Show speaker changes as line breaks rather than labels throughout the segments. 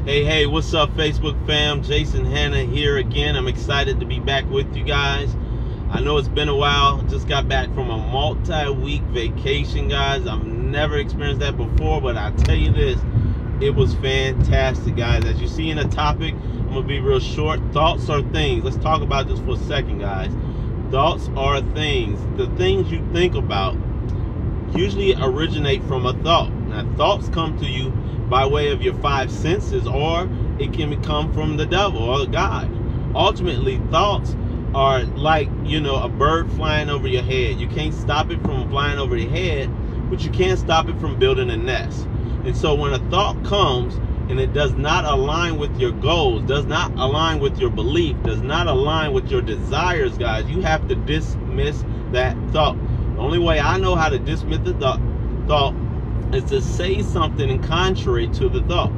Hey, what's up, Facebook fam? Jason Hanna here again. I'm excited to be back with you guys. I know it's been a while. Just got back from a multi-week vacation, guys. I've never experienced that before, but I tell you this, it was fantastic, guys. As you see in the topic, I'm going to be real short. Thoughts are things. Let's talk about this for a second, guys. Thoughts are things. The things you think about usually originate from a thought. Now, thoughts come to you by way of your five senses, or it can come from the devil or God. Ultimately, thoughts are like, a bird flying over your head. You can't stop it from flying over your head, but you can stop it from building a nest. And so when a thought comes and it does not align with your goals, does not align with your belief, does not align with your desires, guys, you have to dismiss that thought. The only way I know how to dismiss the thought is to say something in contrary to the thought.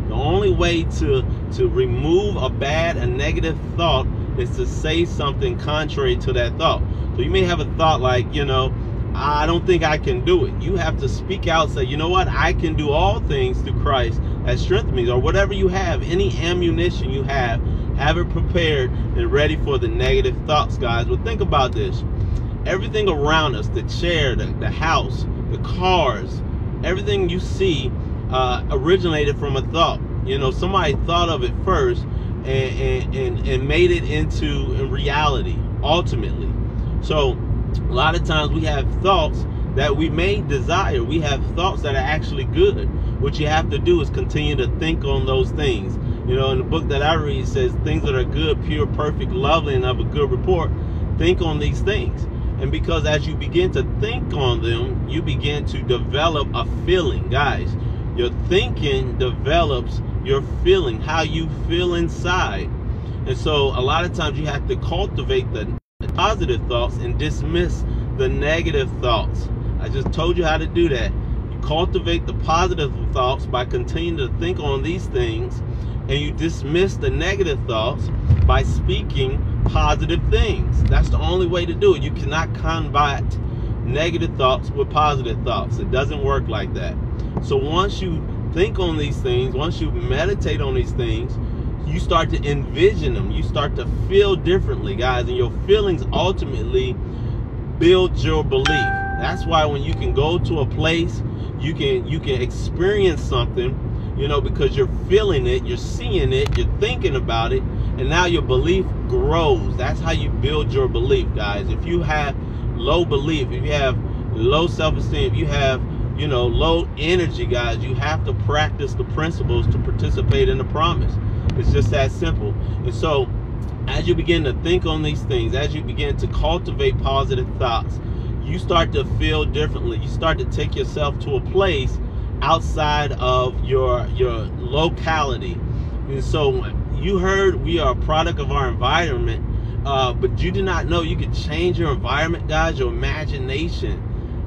The only way to remove a negative thought is to say something contrary to that thought. So you may have a thought like, I don't think I can do it. You have to speak out, say, you know what, I can do all things through Christ that strengthens me. Or whatever you have, any ammunition you have it prepared and ready for the negative thoughts, guys. But think about this. Everything around us, the chair, the house, the cars, everything you see originated from a thought. Somebody thought of it first and made it into reality, ultimately. So a lot of times we have thoughts that we may desire. We have thoughts that are actually good. What you have to do is continue to think on those things. In the book that I read, it says things that are good, pure, perfect, lovely, and of a good report. Think on these things. And because as you begin to think on them, you begin to develop a feeling, guys. Your thinking develops your feeling, how you feel inside. And so a lot of times you have to cultivate the positive thoughts and dismiss the negative thoughts. I just told you how to do that. You cultivate the positive thoughts by continuing to think on these things, and you dismiss the negative thoughts by speaking positive things. That's the only way to do it. You cannot combat negative thoughts with positive thoughts. It doesn't work like that. So once you think on these things, once you meditate on these things, you start to envision them. You start to feel differently, guys, and your feelings ultimately build your belief. That's why when you can go to a place, you can experience something, because you're feeling it, you're seeing it, you're thinking about it, and now your belief grows. That's how you build your belief, guys. If you have low belief, if you have low self-esteem, if you have, low energy, guys, you have to practice the principles to participate in the promise. It's just that simple. And so as you begin to think on these things, as you begin to cultivate positive thoughts, you start to feel differently. You start to take yourself to a place outside of your locality. And so you heard we are a product of our environment, but you do not know you can change your environment, guys. Your imagination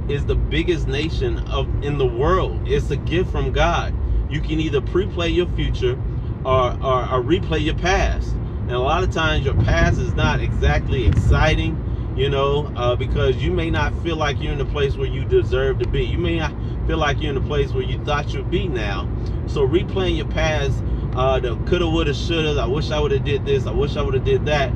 is the biggest nation in the world. It's a gift from God. You can either pre-play your future or replay your past. And a lot of times your past is not exactly exciting, because you may not feel like you're in the place where you deserve to be. You may not feel like you're in the place where you thought you'd be now. So replaying your past, the coulda, woulda, shoulda, I wish I would have did this, I wish I would have did that,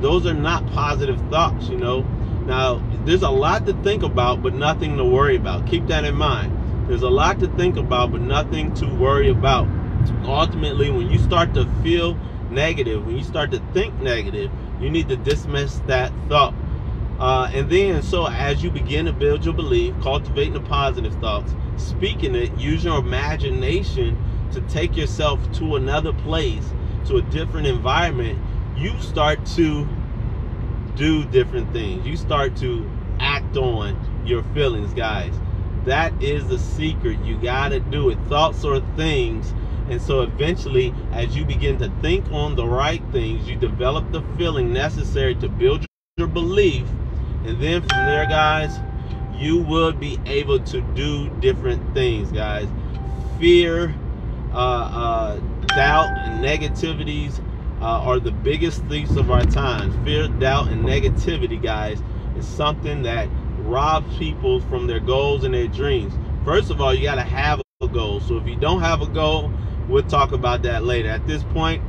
those are not positive thoughts. Now there's a lot to think about, but nothing to worry about. Keep that in mind. There's a lot to think about, but nothing to worry about. Ultimately, when you start to feel negative, when you start to think negative, you need to dismiss that thought. And then, so as you begin to build your belief, cultivating the positive thoughts, speaking it, use your imagination to take yourself to another place, to a different environment, you start to do different things. You start to act on your feelings, guys. That is the secret. You got to do it. Thoughts are things. And so eventually, as you begin to think on the right things, you develop the feeling necessary to build your belief. And then from there, guys, you will be able to do different things, guys. Fear, doubt, and negativities are the biggest thieves of our time. Fear, doubt, and negativity, guys, is something that robs people from their goals and their dreams. First of all, you got to have a goal. So if you don't have a goal, we'll talk about that later. At this point,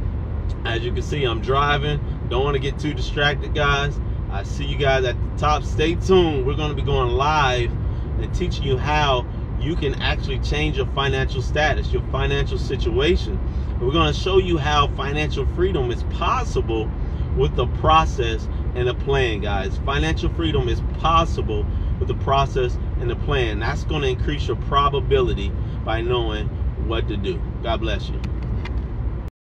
as you can see, I'm driving. Don't want to get too distracted, guys. I see you guys at the top. Stay tuned. We're going to be going live and teaching you how you can actually change your financial status, your financial situation. We're going to show you how financial freedom is possible with the process and the plan, guys. Financial freedom is possible with the process and the plan. That's going to increase your probability by knowing what to do. God bless you.